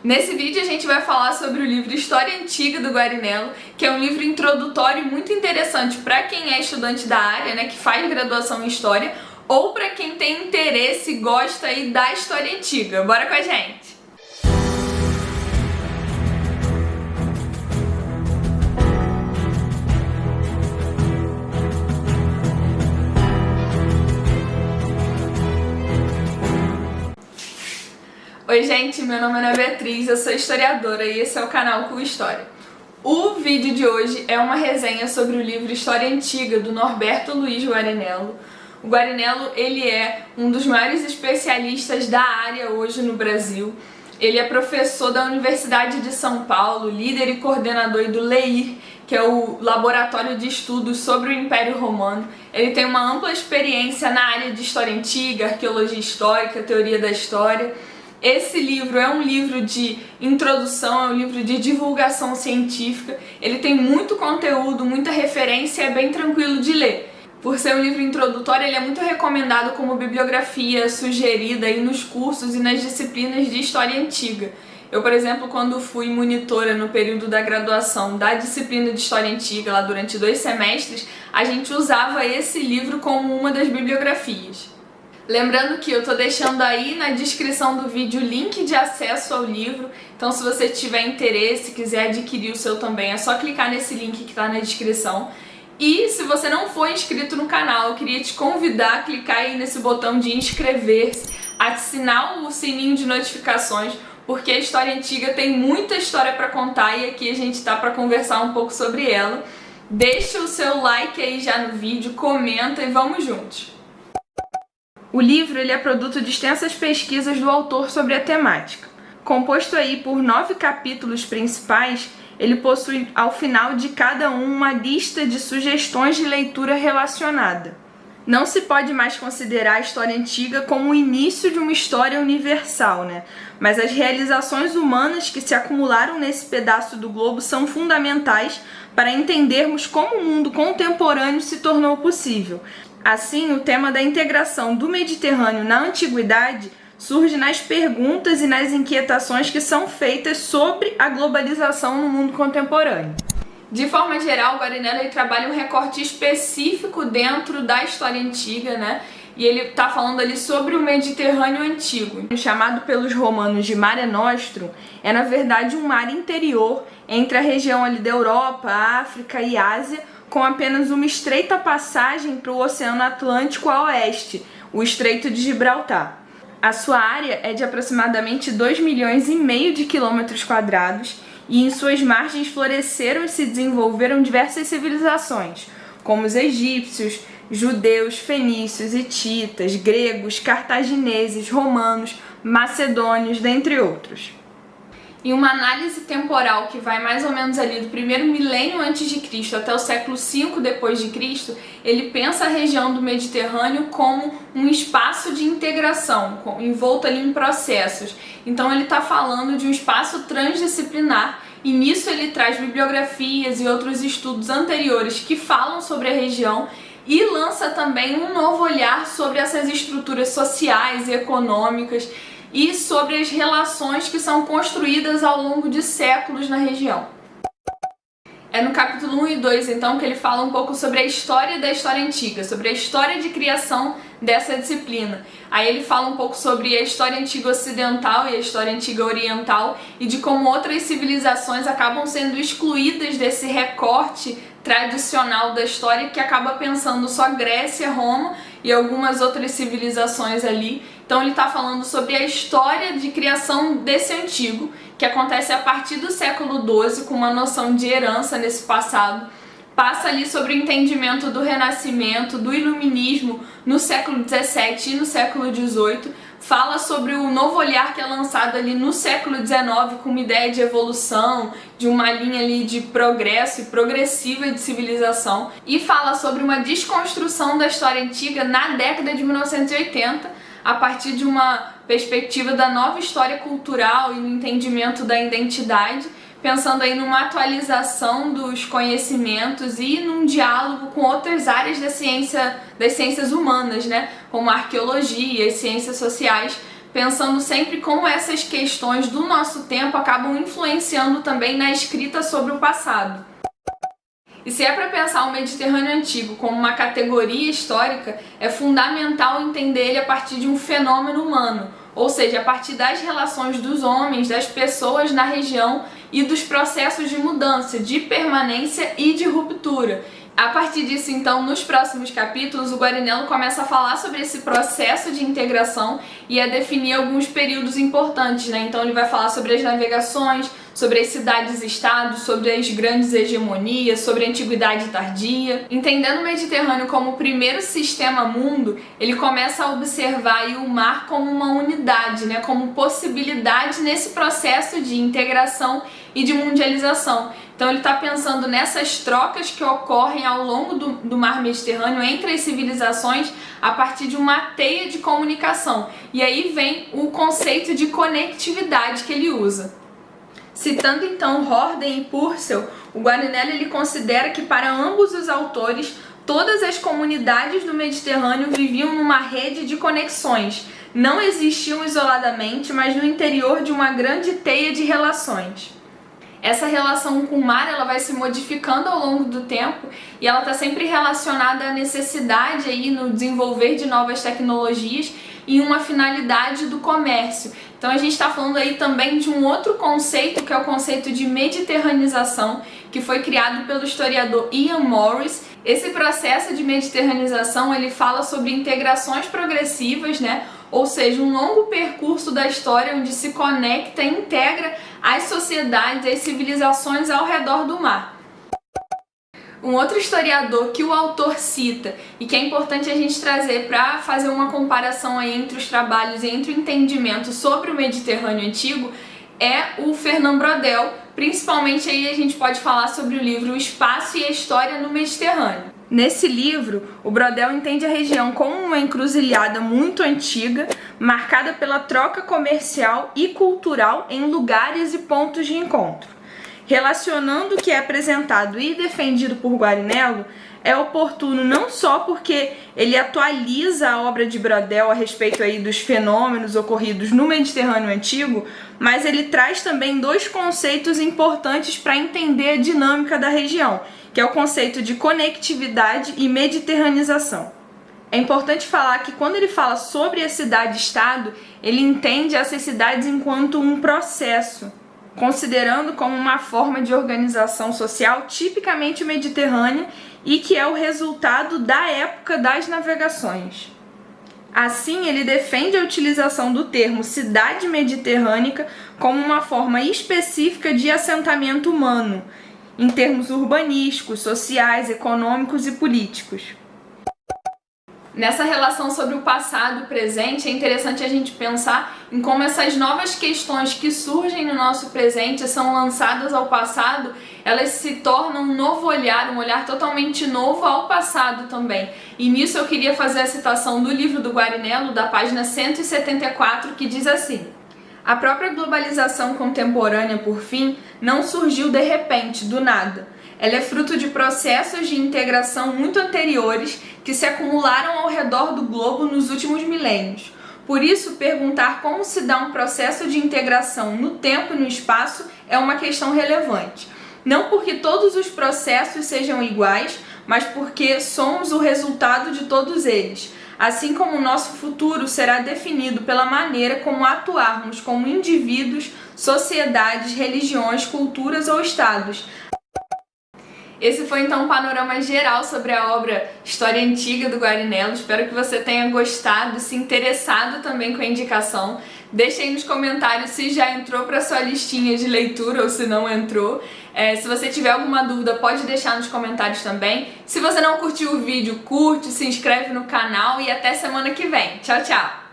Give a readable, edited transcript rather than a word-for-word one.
Nesse vídeo a gente vai falar sobre o livro História Antiga do Guarinello, que é um livro introdutório muito interessante para quem é estudante da área, né, que faz graduação em História, ou para quem tem interesse e gosta aí da História Antiga. Bora com a gente! Oi gente, meu nome é Ana Beatriz, eu sou historiadora e esse é o canal Cool História. O vídeo de hoje é uma resenha sobre o livro História Antiga, do Norberto Luiz Guarinello. O Guarinello, ele é um dos maiores especialistas da área hoje no Brasil. Ele é professor da Universidade de São Paulo, líder e coordenador do LEIR, que é o Laboratório de Estudos sobre o Império Romano. Ele tem uma ampla experiência na área de História Antiga, Arqueologia Histórica, Teoria da História. Esse livro é um livro de introdução, é um livro de divulgação científica. Ele tem muito conteúdo, muita referência e é bem tranquilo de ler. Por ser um livro introdutório, ele é muito recomendado como bibliografia sugerida aí nos cursos e nas disciplinas de História Antiga. Eu, por exemplo, quando fui monitora no período da graduação da disciplina de História Antiga, lá durante 2 semestres, a gente usava esse livro como uma das bibliografias. Lembrando que eu tô deixando aí na descrição do vídeo o link de acesso ao livro, então se você tiver interesse, quiser adquirir o seu também, é só clicar nesse link que tá na descrição. E se você não for inscrito no canal, eu queria te convidar a clicar aí nesse botão de inscrever-se, assinar o sininho de notificações, porque a História Antiga tem muita história para contar e aqui a gente tá para conversar um pouco sobre ela. Deixa o seu like aí já no vídeo, comenta e vamos juntos! O livro ele é produto de extensas pesquisas do autor sobre a temática. Composto aí por 9 capítulos principais, ele possui ao final de cada um uma lista de sugestões de leitura relacionada. Não se pode mais considerar a História Antiga como o início de uma história universal, né? Mas as realizações humanas que se acumularam nesse pedaço do globo são fundamentais para entendermos como o mundo contemporâneo se tornou possível. Assim, o tema da integração do Mediterrâneo na Antiguidade surge nas perguntas e nas inquietações que são feitas sobre a globalização no mundo contemporâneo. De forma geral, o Guarinello trabalha um recorte específico dentro da História Antiga, né? E ele está falando ali sobre o Mediterrâneo Antigo. Chamado pelos romanos de Mare Nostrum, é na verdade um mar interior entre a região ali da Europa, África e Ásia, com apenas uma estreita passagem para o Oceano Atlântico a oeste, o Estreito de Gibraltar. A sua área é de aproximadamente 2,5 milhões de quilômetros quadrados e em suas margens floresceram e se desenvolveram diversas civilizações, como os egípcios, judeus, fenícios, hititas, gregos, cartagineses, romanos, macedônios, dentre outros. Em uma análise temporal que vai mais ou menos ali do primeiro milênio antes de Cristo até o século V depois de Cristo, ele pensa a região do Mediterrâneo como um espaço de integração, envolto ali em processos. Então ele está falando de um espaço transdisciplinar e nisso ele traz bibliografias e outros estudos anteriores que falam sobre a região e lança também um novo olhar sobre essas estruturas sociais e econômicas e sobre as relações que são construídas ao longo de séculos na região. É no capítulo 1 e 2, então, que ele fala um pouco sobre a história da História Antiga, sobre a história de criação dessa disciplina. Aí ele fala um pouco sobre a História Antiga Ocidental e a História Antiga Oriental e de como outras civilizações acabam sendo excluídas desse recorte tradicional da história que acaba pensando só Grécia, Roma e algumas outras civilizações ali. Então ele está falando sobre a história de criação desse antigo, que acontece a partir do século XII, com uma noção de herança nesse passado. Passa ali sobre o entendimento do Renascimento, do Iluminismo no século XVII e no século XVIII. Fala sobre o novo olhar que é lançado ali no século XIX, com uma ideia de evolução, de uma linha ali de progresso e progressiva de civilização. E fala sobre uma desconstrução da história antiga na década de 1980, a partir de uma perspectiva da nova história cultural e no entendimento da identidade, pensando aí numa atualização dos conhecimentos e num diálogo com outras áreas da ciência, das ciências humanas, né? Como a arqueologia e as ciências sociais, pensando sempre como essas questões do nosso tempo acabam influenciando também na escrita sobre o passado. E se é para pensar o Mediterrâneo Antigo como uma categoria histórica, é fundamental entender ele a partir de um fenômeno humano, ou seja, a partir das relações dos homens, das pessoas na região e dos processos de mudança, de permanência e de ruptura. A partir disso, então, nos próximos capítulos, o Guarinello começa a falar sobre esse processo de integração e a definir alguns períodos importantes, né? Então ele vai falar sobre as navegações, sobre as cidades-estados, sobre as grandes hegemonias, sobre a antiguidade tardia. Entendendo o Mediterrâneo como o primeiro sistema-mundo, ele começa a observar aí o mar como uma unidade, né? Como possibilidade nesse processo de integração e de mundialização. Então ele está pensando nessas trocas que ocorrem ao longo do mar Mediterrâneo entre as civilizações a partir de uma teia de comunicação. E aí vem o conceito de conectividade que ele usa. Citando então Horden e Purcell, o Guarinello ele considera que para ambos os autores, todas as comunidades do Mediterrâneo viviam numa rede de conexões. Não existiam isoladamente, mas no interior de uma grande teia de relações. Essa relação com o mar ela vai se modificando ao longo do tempo e ela está sempre relacionada à necessidade aí no desenvolver de novas tecnologias e uma finalidade do comércio. Então a gente está falando aí também de um outro conceito que é o conceito de mediterranização, que foi criado pelo historiador Ian Morris. Esse processo de mediterranização ele fala sobre integrações progressivas, né? Ou seja, um longo percurso da história onde se conecta e integra as sociedades e as civilizações ao redor do mar. Um outro historiador que o autor cita e que é importante a gente trazer para fazer uma comparação aí entre os trabalhos e entre o entendimento sobre o Mediterrâneo Antigo é o Fernand Braudel. Principalmente aí a gente pode falar sobre o livro O Espaço e a História no Mediterrâneo. Nesse livro, o Braudel entende a região como uma encruzilhada muito antiga, marcada pela troca comercial e cultural em lugares e pontos de encontro. Relacionando o que é apresentado e defendido por Guarinello, é oportuno não só porque ele atualiza a obra de Braudel a respeito aí dos fenômenos ocorridos no Mediterrâneo Antigo, mas ele traz também dois conceitos importantes para entender a dinâmica da região, que é o conceito de conectividade e mediterranização. É importante falar que quando ele fala sobre a cidade-estado, ele entende essas cidades enquanto um processo, considerando como uma forma de organização social tipicamente mediterrânea e que é o resultado da época das navegações. Assim, ele defende a utilização do termo cidade mediterrânica como uma forma específica de assentamento humano, em termos urbanísticos, sociais, econômicos e políticos. Nessa relação sobre o passado e o presente, é interessante a gente pensar em como essas novas questões que surgem no nosso presente são lançadas ao passado, elas se tornam um novo olhar, um olhar totalmente novo ao passado também. E nisso eu queria fazer a citação do livro do Guarinello, da página 174, que diz assim: a própria globalização contemporânea, por fim, não surgiu de repente, do nada. Ela é fruto de processos de integração muito anteriores que se acumularam ao redor do globo nos últimos milênios. Por isso, perguntar como se dá um processo de integração no tempo e no espaço é uma questão relevante. Não porque todos os processos sejam iguais, mas porque somos o resultado de todos eles. Assim como o nosso futuro será definido pela maneira como atuarmos como indivíduos, sociedades, religiões, culturas ou estados. Esse foi então um panorama geral sobre a obra História Antiga do Guarinello. Espero que você tenha gostado, se interessado também com a indicação. Deixe aí nos comentários se já entrou para sua listinha de leitura ou se não entrou. Se você tiver alguma dúvida, pode deixar nos comentários também. Se você não curtiu o vídeo, curte, se inscreve no canal e até semana que vem. Tchau, tchau!